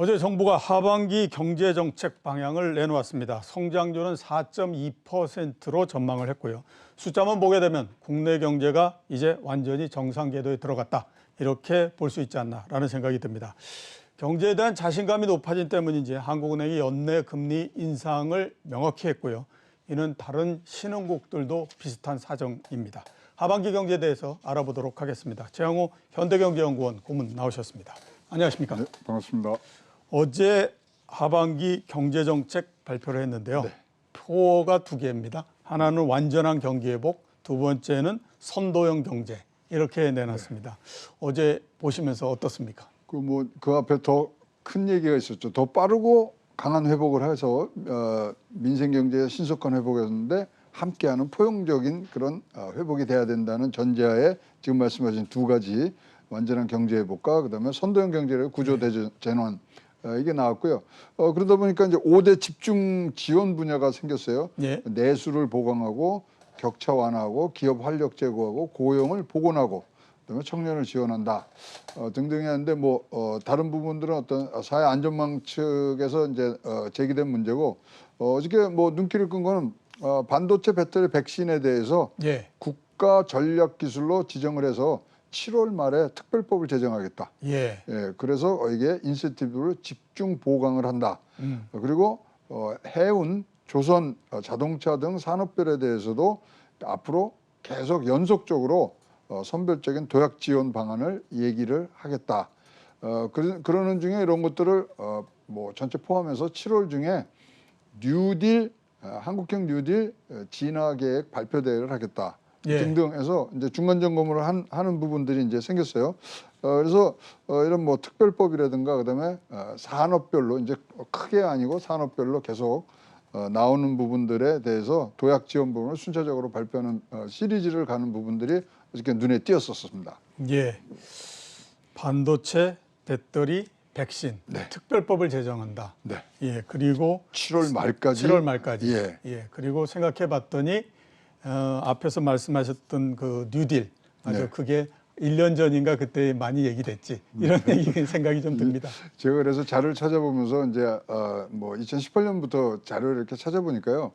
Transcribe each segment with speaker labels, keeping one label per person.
Speaker 1: 어제 정부가 하반기 경제정책 방향을 내놓았습니다. 성장률은 4.2%로 전망을 했고요. 숫자만 보게 되면 국내 경제가 이제 완전히 정상 궤도에 들어갔다, 이렇게 볼 수 있지 않나라는 생각이 듭니다. 경제에 대한 자신감이 높아진 때문인지 한국은행이 연내 금리 인상을 명확히 했고요. 이는 다른 신흥국들도 비슷한 사정입니다. 하반기 경제에 대해서 알아보도록 하겠습니다. 최영호 현대경제연구원 고문 나오셨습니다. 안녕하십니까?
Speaker 2: 네, 반갑습니다.
Speaker 1: 어제 하반기 경제정책 발표를 했는데요.
Speaker 2: 네.
Speaker 1: 표가 두 개입니다. 하나는 완전한 경기회복, 두 번째는 선도형 경제, 이렇게 내놨습니다. 어제 보시면서 어떻습니까?
Speaker 2: 그 앞에 더 큰 얘기가 있었죠. 더 빠르고 강한 회복을 해서 민생 경제의 신속한 회복이었는데 함께하는 포용적인 그런 회복이 돼야 된다는 전제하에 지금 말씀하신 두 가지 완전한 경제 회복과 그다음에 선도형 경제의 구조 재원 이게 나왔고요. 그러다 보니까 이제 5대 집중 지원 분야가 생겼어요.
Speaker 1: 예.
Speaker 2: 내수를 보강하고 격차 완화하고 기업 활력 제고하고 고용을 복원하고 그다음에 청년을 지원한다 등등이 하는데 다른 부분들은 어떤 사회 안전망 측에서 이제 제기된 문제고 어저께 눈길을 끈 거는 반도체 배터리 백신에 대해서
Speaker 1: 예.
Speaker 2: 국가 전략 기술로 지정을 해서 7월 말에 특별법을 제정하겠다.
Speaker 1: 예.
Speaker 2: 예, 그래서 이게 인센티브를 집중 보강을 한다. 그리고 해운, 조선, 자동차 등 산업별에 대해서도 앞으로 계속 연속적으로 선별적인 도약 지원 방안을 얘기를 하겠다. 그러는 중에 이런 것들을 전체 포함해서 7월 중에 뉴딜, 한국형 뉴딜 진화 계획 발표 대회를 하겠다.
Speaker 1: 예.
Speaker 2: 등등 해서 이제 중간 점검을 하는 부분들이 이제 생겼어요. 그래서 이런 특별법이라든가 그다음에 산업별로 이제 크게 아니고 산업별로 계속 나오는 부분들에 대해서 도약 지원 부분을 순차적으로 발표하는 시리즈를 가는 부분들이 어저께 눈에 띄었었습니다.
Speaker 1: 예. 반도체, 배터리, 백신,
Speaker 2: 네.
Speaker 1: 특별법을 제정한다.
Speaker 2: 네.
Speaker 1: 예. 그리고
Speaker 2: 7월 말까지.
Speaker 1: 7월 말까지.
Speaker 2: 예.
Speaker 1: 예. 그리고 생각해봤더니 앞에서 말씀하셨던 그 뉴딜, 맞아.
Speaker 2: 네.
Speaker 1: 그게 1년 전인가 그때 많이 얘기됐지. 이런 얘기 생각이 좀 듭니다. 제가
Speaker 2: 그래서 자료를 찾아보면서 이제 2018년부터 자료를 이렇게 찾아보니까요.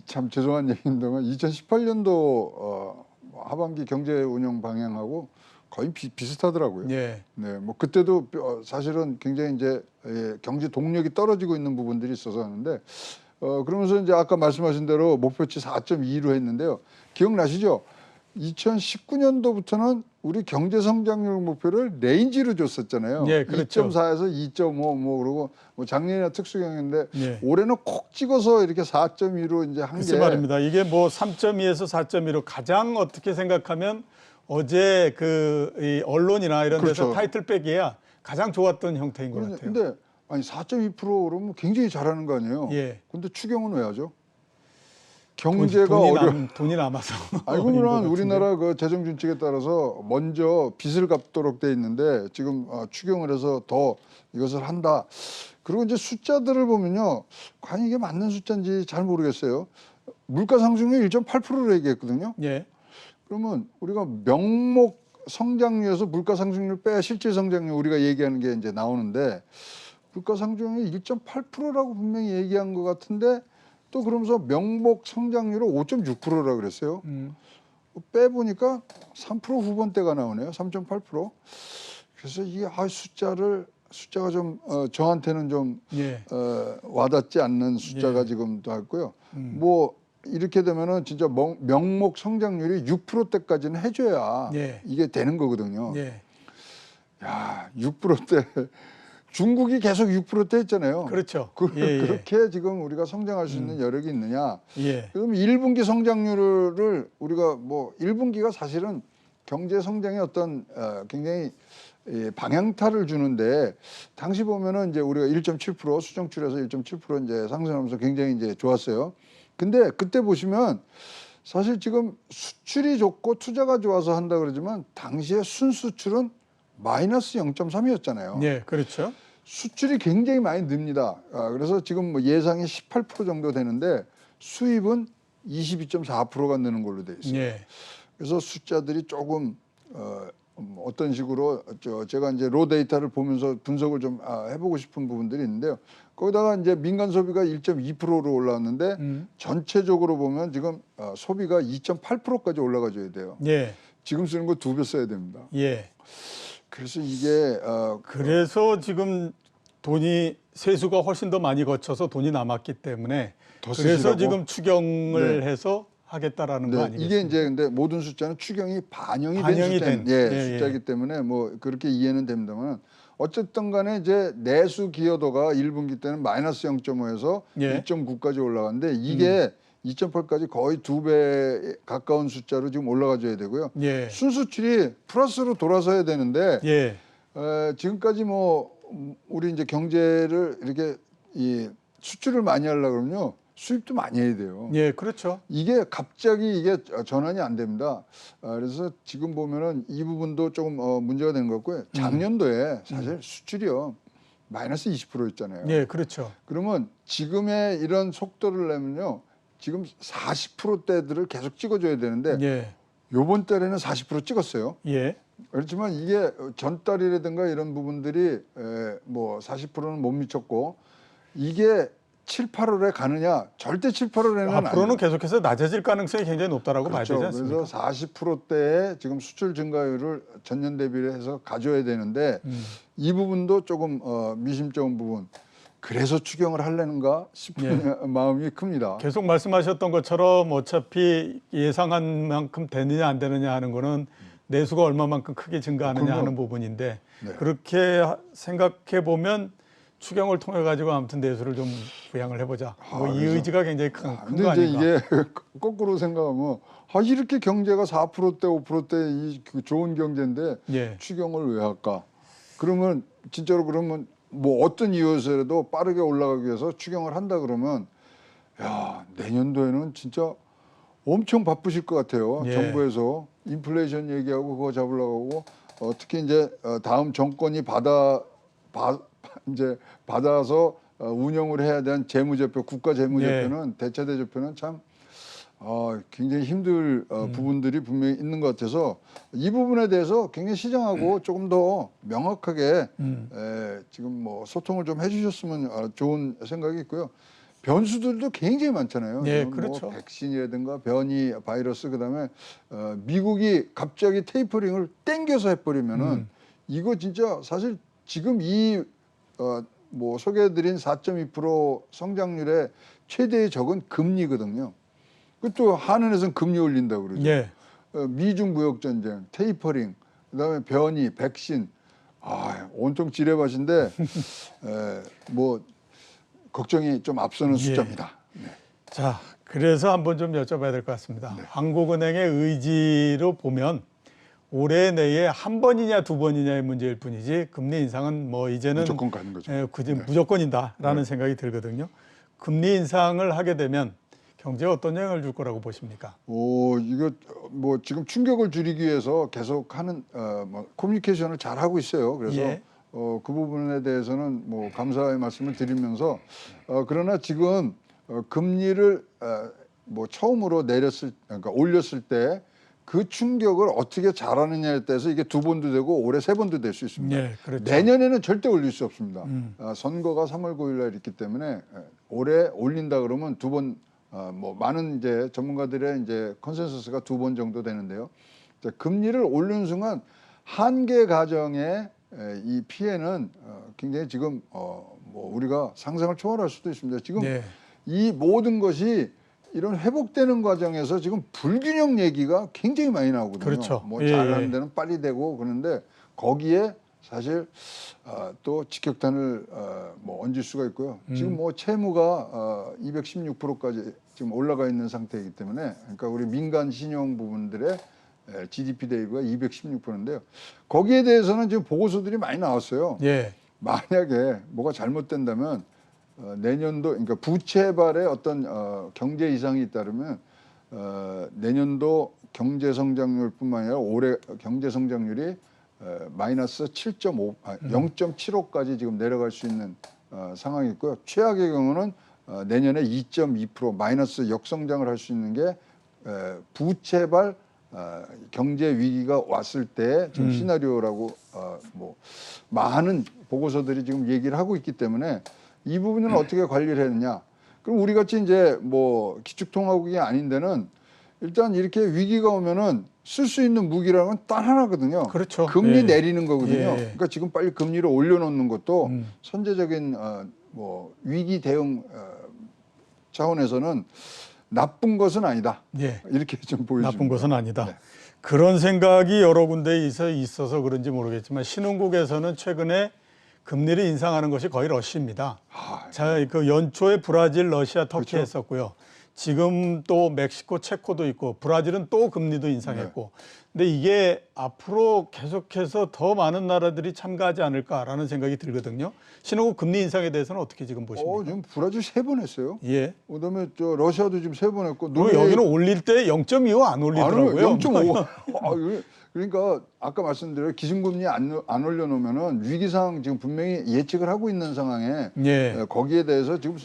Speaker 2: 참 죄송한 얘기인데만 2018년도 하반기 경제 운영 방향하고 거의 비슷하더라고요.
Speaker 1: 예.
Speaker 2: 네, 그때도 사실은 굉장히 이제 경제 동력이 떨어지고 있는 부분들이 있어서 하는데 그러면서 이제 아까 말씀하신 대로 목표치 4.2로 했는데요. 기억나시죠? 2019년도부터는 우리 경제 성장률 목표를 레인지로 줬었잖아요.
Speaker 1: 예, 그렇죠.
Speaker 2: 2.4에서 2.5 그리고 작년이나 특수경인데
Speaker 1: 예.
Speaker 2: 올해는 콕 찍어서 이렇게 4.2로 이제 한 게.
Speaker 1: 글쎄 말입니다. 이게 3.2에서 4.2로 가장 어떻게 생각하면 어제 이 언론이나 이런 데서
Speaker 2: 그렇죠.
Speaker 1: 타이틀 빼기야 가장 좋았던 형태인 것 같아요.
Speaker 2: 근데 아니 4.2% 그러면 굉장히 잘하는 거 아니에요.
Speaker 1: 예.
Speaker 2: 근데 추경은 왜 하죠? 경제가
Speaker 1: 돈이 남아서.
Speaker 2: 알고 보면 우리나라 그 재정 준칙에 따라서 먼저 빚을 갚도록 돼 있는데 지금 추경을 해서 더 이것을 한다. 그리고 이제 숫자들을 보면요, 과연 이게 맞는 숫자인지 잘 모르겠어요. 물가 상승률 1.8%로 얘기했거든요.
Speaker 1: 예.
Speaker 2: 그러면 우리가 명목 성장률에서 물가 상승률 빼야 실질 성장률 우리가 얘기하는 게 이제 나오는데 물가 상승률이 1.8%라고 분명히 얘기한 것 같은데 또 그러면서 명목 성장률은 5.6%라고 그랬어요. 빼보니까 3% 후반대가 나오네요. 3.8%. 그래서 이 숫자가 좀 저한테는 좀
Speaker 1: 예.
Speaker 2: 와닿지 않는 숫자가
Speaker 1: 예.
Speaker 2: 지금 나왔고요. 이렇게 되면은 진짜 명목 성장률이 6%대까지는 해줘야
Speaker 1: 예.
Speaker 2: 이게 되는 거거든요.
Speaker 1: 예.
Speaker 2: 야, 6%대. 중국이 계속 6%대 했잖아요.
Speaker 1: 그렇죠.
Speaker 2: 그렇게 지금 우리가 성장할 수 있는 여력이 있느냐.
Speaker 1: 예.
Speaker 2: 그럼 1분기 성장률을 우리가 1분기가 사실은 경제 성장의 어떤 굉장히 방향타를 주는데 당시 보면은 이제 우리가 1.7% 수정출에서 1.7% 이제 상승하면서 굉장히 이제 좋았어요. 근데 그때 보시면 사실 지금 수출이 좋고 투자가 좋아서 한다 그러지만 당시에 순수출은 마이너스 0.3이었잖아요.
Speaker 1: 예, 그렇죠.
Speaker 2: 수출이 굉장히 많이 늡니다. 그래서 지금 예상이 18% 정도 되는데 수입은 22.4%가 느는 걸로 돼 있어요.
Speaker 1: 예.
Speaker 2: 그래서 숫자들이 조금 어떤 식으로 제가 이제 로 데이터를 보면서 분석을 좀 해보고 싶은 부분들이 있는데요. 거기다가 이제 민간 소비가 1.2%로 올라왔는데 전체적으로 보면 지금 소비가 2.8%까지 올라가줘야 돼요.
Speaker 1: 예.
Speaker 2: 지금 쓰는 거 2배 써야 됩니다.
Speaker 1: 예.
Speaker 2: 그래서 이게
Speaker 1: 그래서 지금 돈이 세수가 훨씬 더 많이 거쳐서 돈이 남았기 때문에
Speaker 2: 더
Speaker 1: 그래서
Speaker 2: 쓰시라고?
Speaker 1: 지금 추경을 해서 하겠다라는 거
Speaker 2: 네,
Speaker 1: 아니겠습니까?
Speaker 2: 이게 이제 근데 모든 숫자는 추경이 반영이
Speaker 1: 반영이
Speaker 2: 된
Speaker 1: 된,
Speaker 2: 숫자이기 때문에 뭐 그렇게 이해는 됩니다만 어쨌든 간에 이제 내수 기여도가 1분기 때는 마이너스 0.5에서
Speaker 1: 예.
Speaker 2: 1.9까지 올라갔는데 이게 2.8까지 거의 2배 가까운 숫자로 지금 올라가줘야 되고요.
Speaker 1: 예.
Speaker 2: 순수출이 플러스로 돌아서야 되는데
Speaker 1: 예.
Speaker 2: 지금까지 뭐 우리 이제 경제를 이렇게 이 수출을 많이 하려고 그러면요. 수입도 많이 해야 돼요.
Speaker 1: 예, 그렇죠.
Speaker 2: 이게 갑자기 이게 전환이 안 됩니다. 그래서 지금 보면은 이 부분도 조금 문제가 되는 것 같고요. 작년도에 사실 수출이요. 마이너스 20%였잖아요.
Speaker 1: 예, 그렇죠.
Speaker 2: 그러면 지금의 이런 속도를 내면요. 지금 40%대들을 계속 찍어줘야 되는데
Speaker 1: 예.
Speaker 2: 요번 달에는 40% 찍었어요.
Speaker 1: 예.
Speaker 2: 그렇지만 이게 전달이라든가 이런 부분들이 뭐 40%는 못 미쳤고 이게 7, 8월에 가느냐? 절대 7, 8월에는
Speaker 1: 앞으로는 계속해서 낮아질 가능성이 굉장히 높다라고
Speaker 2: 그렇죠.
Speaker 1: 봐야 되지 않습니까?
Speaker 2: 그래서 40%대의 지금 수출 증가율을 전년 대비를 해서 가져야 되는데 이 부분도 조금 미심쩍은 부분. 그래서 추경을 하려는가 싶은 마음이 큽니다.
Speaker 1: 계속 말씀하셨던 것처럼 어차피 예상한 만큼 되느냐 안 되느냐 하는 거는 내수가 얼마만큼 크게 증가하느냐 하는 부분인데
Speaker 2: 네.
Speaker 1: 그렇게 생각해 보면 추경을 통해 가지고 아무튼 내수를 좀 부양을 해보자. 뭐 이 의지가 굉장히 큰 거
Speaker 2: 근데 이제
Speaker 1: 아닌가?
Speaker 2: 이게 거꾸로 생각하면 이렇게 경제가 4%대 5%대 이 좋은 경제인데
Speaker 1: 예.
Speaker 2: 추경을 왜 할까? 그러면 진짜로 그러면 뭐 어떤 이유에서라도 빠르게 올라가기 위해서 추경을 한다 그러면 야 내년도에는 진짜 엄청 바쁘실 것 같아요.
Speaker 1: 예.
Speaker 2: 정부에서 인플레이션 얘기하고 그거 잡으려고 하고 특히 이제 다음 정권이 이제 받아서 운영을 해야 되는 재무제표, 국가 재무제표는 대체 대조표는 참 굉장히 힘들 부분들이 분명히 있는 것 같아서 이 부분에 대해서 굉장히 시장하고 조금 더 명확하게 지금 뭐 소통을 좀 해주셨으면 좋은 생각이 있고요. 변수들도 굉장히 많잖아요.
Speaker 1: 네,
Speaker 2: 뭐
Speaker 1: 그렇죠.
Speaker 2: 백신이라든가 변이 바이러스 그다음에 미국이 갑자기 테이퍼링을 땡겨서 해버리면은 이거 진짜 사실 지금 이 뭐 소개해드린 4.2% 성장률의 최대의 적은 금리거든요. 그것도 한은에서는 금리 올린다고 그러죠.
Speaker 1: 예.
Speaker 2: 미중 무역 전쟁, 테이퍼링, 그다음에 변이, 백신, 온통 지뢰밭인데 뭐 걱정이 좀 앞서는 숫자입니다. 네.
Speaker 1: 자, 그래서 한번 좀 여쭤봐야 될 것 같습니다.
Speaker 2: 네.
Speaker 1: 한국은행의 의지로 보면 올해 내에 한 번이냐 두 번이냐의 문제일 뿐이지 금리 인상은 뭐 이제는
Speaker 2: 무조건 가는 거죠.
Speaker 1: 굳이 무조건이다라는 생각이 들거든요. 금리 인상을 하게 되면 경제에 어떤 영향을 줄 거라고 보십니까?
Speaker 2: 이거 뭐 지금 충격을 줄이기 위해서 계속하는 뭐 커뮤니케이션을 잘 하고 있어요. 그래서 그 부분에 대해서는 뭐 감사의 말씀을 드리면서 그러나 지금 금리를 뭐 처음으로 그러니까 올렸을 때 그 충격을 어떻게 잘하느냐에 따라서 이게 2번도 되고 올해 3번도 될 수 있습니다.
Speaker 1: 예, 그렇죠.
Speaker 2: 내년에는 절대 올릴 수 없습니다. 선거가 3월 9일 날 있기 때문에 올해 올린다 그러면 2번 뭐 많은 이제 전문가들의 이제 컨센서스가 2번 정도 되는데요. 자, 금리를 올리는 순간 한 개 가정의 이 피해는 굉장히 지금 뭐 우리가 상상을 초월할 수도 있습니다. 지금 이 모든 것이 이런 회복되는 과정에서 지금 불균형 얘기가 굉장히 많이 나오거든요.
Speaker 1: 그렇죠.
Speaker 2: 뭐 잘하는 데는 빨리 되고 그러는데 거기에 사실 또 직격탄을 뭐 얹을 수가 있고요. 지금 뭐 채무가 216%까지 지금 올라가 있는 상태이기 때문에 그러니까 우리 민간 신용 부분들의 GDP 대비가 216%인데요. 거기에 대해서는 지금 보고서들이 많이 나왔어요.
Speaker 1: 예.
Speaker 2: 만약에 뭐가 잘못된다면 내년도 그러니까 부채발의 어떤 경제 이상이 잇따르면 내년도 경제 성장률뿐만 아니라 올해 경제 성장률이 마이너스 0.75까지 지금 내려갈 수 있는 상황이 있고요. 최악의 경우는 내년에 2.2% 마이너스 역성장을 할 수 있는 게 부채발 경제 위기가 왔을 때 지금 시나리오라고 뭐 많은 보고서들이 지금 얘기를 하고 있기 때문에 이 부분은 어떻게 관리를 했느냐. 그럼 우리 같이 이제 뭐 기축통화국이 아닌 데는 일단 이렇게 위기가 오면은 쓸 수 있는 무기라는 건 딱 하나거든요.
Speaker 1: 그렇죠.
Speaker 2: 금리
Speaker 1: 예.
Speaker 2: 내리는 거거든요.
Speaker 1: 예.
Speaker 2: 그러니까 지금 빨리 금리를 올려놓는 것도 선제적인 뭐 위기 대응 차원에서는 나쁜 것은 아니다.
Speaker 1: 예.
Speaker 2: 이렇게 좀 보여집니다.
Speaker 1: 나쁜 것은 아니다.
Speaker 2: 네.
Speaker 1: 그런 생각이 여러 군데에 있어서 그런지 모르겠지만 신흥국에서는 최근에 금리를 인상하는 것이 거의 러시입니다. 자, 그 연초에 브라질, 러시아, 터키
Speaker 2: 그렇죠.
Speaker 1: 했었고요. 지금 또 멕시코, 체코도 있고 브라질은 또 금리도 인상했고. 근데 이게 앞으로 계속해서 더 많은 나라들이 참가하지 않을까라는 생각이 들거든요. 신흥국 금리 인상에 대해서는 어떻게 지금 보십니까?
Speaker 2: 지금 브라질 3번 했어요.
Speaker 1: 예.
Speaker 2: 그다음에 저 러시아도 지금 3번 했고.
Speaker 1: 그리고 여기는 올릴 때 0.25 안 올리더라고요.
Speaker 2: 0.5. 그러니까 아까 말씀드린 기준금리 안 올려놓으면은 위기상 지금 분명히 예측을 하고 있는 상황에
Speaker 1: 예.
Speaker 2: 거기에 대해서 지금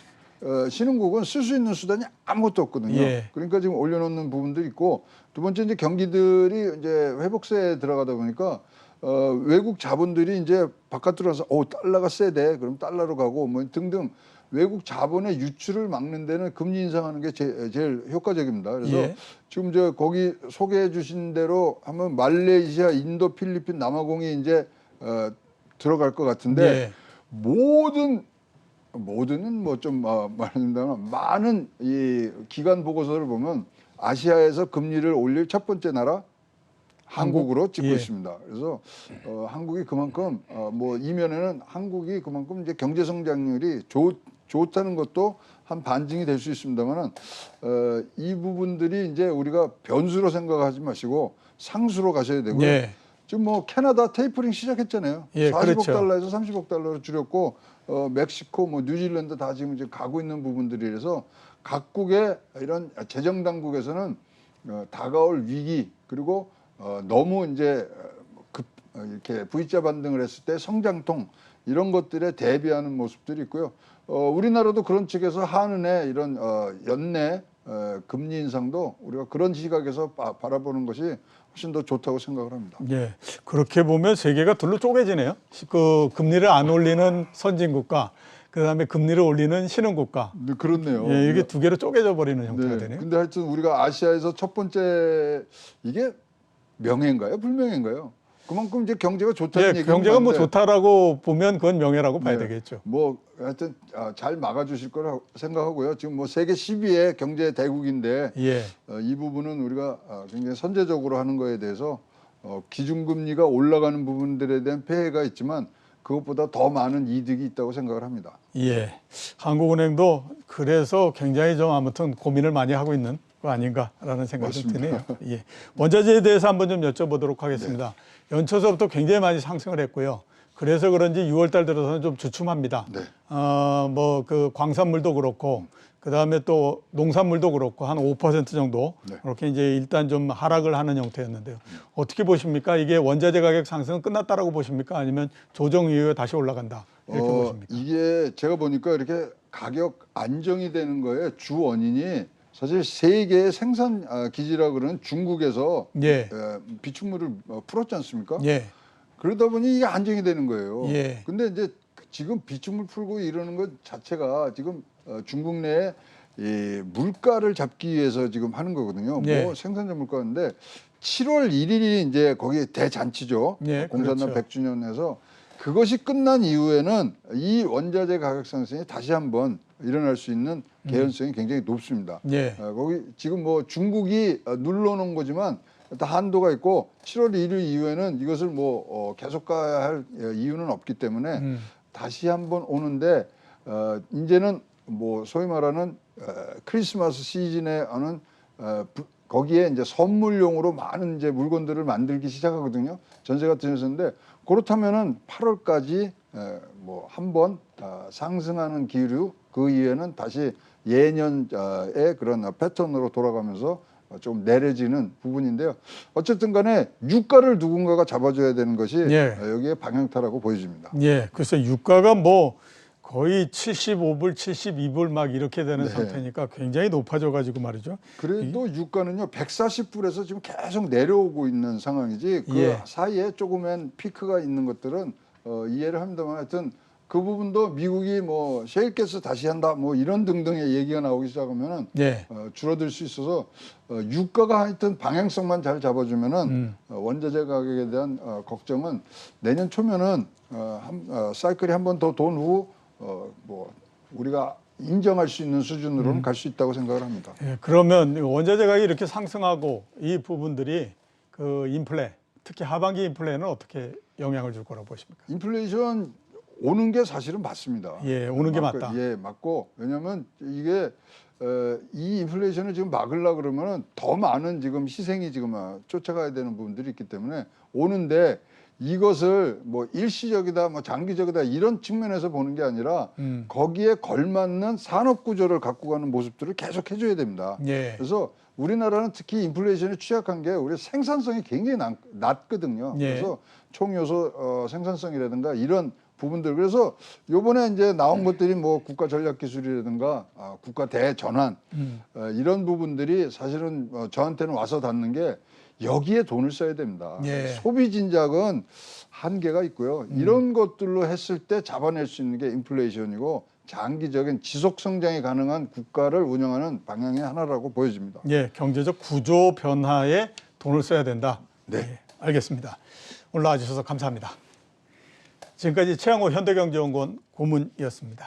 Speaker 2: 신흥국은 쓸 수 있는 수단이 아무것도 없거든요.
Speaker 1: 예.
Speaker 2: 그러니까 지금 올려놓는 부분도 있고 두 번째 이제 경기들이 이제 회복세에 들어가다 보니까 외국 자본들이 이제 바깥으로 와서 달러가 세대 그럼 달러로 가고 뭐 등등 외국 자본의 유출을 막는 데는 금리 인상하는 게 제일 효과적입니다. 그래서
Speaker 1: 예.
Speaker 2: 지금 저 거기 소개해 주신 대로 하면 말레이시아, 인도, 필리핀, 남아공이 이제 들어갈 것 같은데
Speaker 1: 예.
Speaker 2: 모든은 뭐 좀 말한다면 많은 이 기관 보고서를 보면 아시아에서 금리를 올릴 첫 번째 나라 한국으로 찍고
Speaker 1: 예.
Speaker 2: 있습니다. 그래서 한국이 그만큼 뭐 이면에는 한국이 그만큼 이제 경제 성장률이 좋다는 것도 한 반증이 될 수 있습니다만은 이 부분들이 이제 우리가 변수로 생각하지 마시고 상수로 가셔야 되고요.
Speaker 1: 예.
Speaker 2: 지금 뭐 캐나다 테이퍼링 시작했잖아요.
Speaker 1: 예,
Speaker 2: 40억
Speaker 1: 그렇죠.
Speaker 2: 달러에서 30억 달러로 줄였고 멕시코, 뭐 뉴질랜드 다 지금 이제 가고 있는 부분들이라서 각국의 이런 재정 당국에서는 다가올 위기 그리고 너무 이제 이렇게 V자 반등을 했을 때 성장통 이런 것들에 대비하는 모습들이 있고요. 우리나라도 그런 측에서 한은의 이런 연내 금리 인상도 우리가 그런 시각에서 바라보는 것이 훨씬 더 좋다고 생각을 합니다.
Speaker 1: 예, 그렇게 보면 세계가 둘로 쪼개지네요. 그 금리를 안 올리는 선진국가, 그다음에 금리를 올리는 신흥국가.
Speaker 2: 네, 그렇네요.
Speaker 1: 예, 이게 두 개로 쪼개져 버리는 형태가
Speaker 2: 네.
Speaker 1: 되네요.
Speaker 2: 근데 하여튼 우리가 아시아에서 첫 번째 이게 명예인가요? 불명예인가요? 그만큼 이제 경제가 좋다는
Speaker 1: 예,
Speaker 2: 얘기가
Speaker 1: 경제가 뭐
Speaker 2: 많은데
Speaker 1: 좋다라고 보면 그건 명예라고 봐야
Speaker 2: 네.
Speaker 1: 되겠죠.
Speaker 2: 뭐 하여튼 잘 막아주실 거라 생각하고요. 지금 뭐 세계 10위의 경제 대국인데
Speaker 1: 예,
Speaker 2: 이 부분은 우리가 굉장히 선제적으로 하는 거에 대해서 기준금리가 올라가는 부분들에 대한 폐해가 있지만 그것보다 더 많은 이득이 있다고 생각을 합니다.
Speaker 1: 예. 한국은행도 그래서 굉장히 좀 아무튼 고민을 많이 하고 있는 거 아닌가라는 생각이 좀 드네요. 예. 원자재에 대해서 한번 좀 여쭤보도록 하겠습니다. 연초서부터 굉장히 많이 상승을 했고요. 그래서 그런지 6월달 들어서는 좀 주춤합니다.
Speaker 2: 네.
Speaker 1: 뭐 그 광산물도 그렇고 그다음에 또 농산물도 그렇고 한 5% 정도
Speaker 2: 네.
Speaker 1: 그렇게 이제 일단 좀 하락을 하는 형태였는데요. 어떻게 보십니까? 이게 원자재 가격 상승은 끝났다라고 보십니까? 아니면 조정 이후에 다시 올라간다 이렇게 보십니까?
Speaker 2: 이게 제가 보니까 이렇게 가격 안정이 되는 거에 주 원인이 사실 세계의 생산 기지라 그러는 중국에서
Speaker 1: 예,
Speaker 2: 비축물을 풀었지 않습니까?
Speaker 1: 예,
Speaker 2: 그러다 보니 이게 안정이 되는 거예요.
Speaker 1: 예.
Speaker 2: 근데 이제 지금 비축물 풀고 이러는 것 자체가 지금 중국 내에 이 물가를 잡기 위해서 지금 하는 거거든요.
Speaker 1: 예.
Speaker 2: 뭐 생산자 물가인데 7월 1일이 이제 거기 대잔치죠.
Speaker 1: 예,
Speaker 2: 공산당
Speaker 1: 그렇죠.
Speaker 2: 100주년에서 그것이 끝난 이후에는 이 원자재 가격 상승이 다시 한번 일어날 수 있는 개연성이 굉장히 높습니다.
Speaker 1: 예.
Speaker 2: 거기 지금 뭐 중국이 눌러놓은 거지만 일단 한도가 있고 7월 1일 이후에는 이것을 뭐 계속 가야 할 이유는 없기 때문에 다시 한번 오는데 이제는 뭐 소위 말하는 크리스마스 시즌에 오는 거기에 이제 선물용으로 많은 이제 물건들을 만들기 시작하거든요. 전세 같은 데서인데 그렇다면은 8월까지 뭐 한번 상승하는 기류 그 이후에는 다시 예년의 그런 패턴으로 돌아가면서 좀 내려지는 부분인데요. 어쨌든 간에 유가를 누군가가 잡아줘야 되는 것이
Speaker 1: 예.
Speaker 2: 여기에 방향타라고 보여집니다.
Speaker 1: 예, 글쎄 유가가 뭐 거의 75불, 72불 막 이렇게 되는
Speaker 2: 네.
Speaker 1: 상태니까 굉장히 높아져 가지고 말이죠.
Speaker 2: 그래도 유가는요 140불에서 지금 계속 내려오고 있는 상황이지 그
Speaker 1: 예.
Speaker 2: 사이에 조금은 피크가 있는 것들은 이해를 합니다만 하여튼 그 부분도 미국이 뭐 셰일가스 다시 한다 뭐 이런 등등의 얘기가 나오기 시작하면은
Speaker 1: 예.
Speaker 2: 줄어들 수 있어서 유가가 하여튼 방향성만 잘 잡아주면은 원자재 가격에 대한 걱정은 내년 초면은 사이클이 한 번 더 돈 후 뭐 우리가 인정할 수 있는 수준으로는 갈 수 있다고 생각을 합니다.
Speaker 1: 예, 그러면 원자재 가격이 이렇게 상승하고 이 부분들이 그 인플레, 특히 하반기 인플레는 어떻게 영향을 줄 거라고 보십니까?
Speaker 2: 인플레이션 오는 게 사실은 맞습니다.
Speaker 1: 예, 오는 게 맞다.
Speaker 2: 예, 맞고 왜냐하면 이게 이 인플레이션을 지금 막으려 그러면은 더 많은 지금 희생이 지금 쫓아가야 되는 부분들이 있기 때문에 오는데 이것을 뭐 일시적이다, 뭐 장기적이다 이런 측면에서 보는 게 아니라 거기에 걸맞는 산업 구조를 갖고 가는 모습들을 계속 해줘야 됩니다.
Speaker 1: 예.
Speaker 2: 그래서 우리나라는 특히 인플레이션에 취약한 게 우리 생산성이 굉장히 낮거든요.
Speaker 1: 예.
Speaker 2: 그래서 총요소 생산성이라든가 이런 부분들 그래서 요번에 이제 나온 것들이 뭐 국가 전략 기술이라든가 국가 대전환 이런 부분들이 사실은 저한테는 와서 닿는 게 여기에 돈을 써야 됩니다.
Speaker 1: 예.
Speaker 2: 소비 진작은 한계가 있고요. 이런 것들로 했을 때 잡아낼 수 있는 게 인플레이션이고 장기적인 지속 성장이 가능한 국가를 운영하는 방향의 하나라고 보여집니다.
Speaker 1: 예, 경제적 구조 변화에 돈을 써야 된다.
Speaker 2: 네.
Speaker 1: 예, 알겠습니다. 오늘 나와주셔서 감사합니다. 지금까지 최양호 현대경제연구원 고문이었습니다.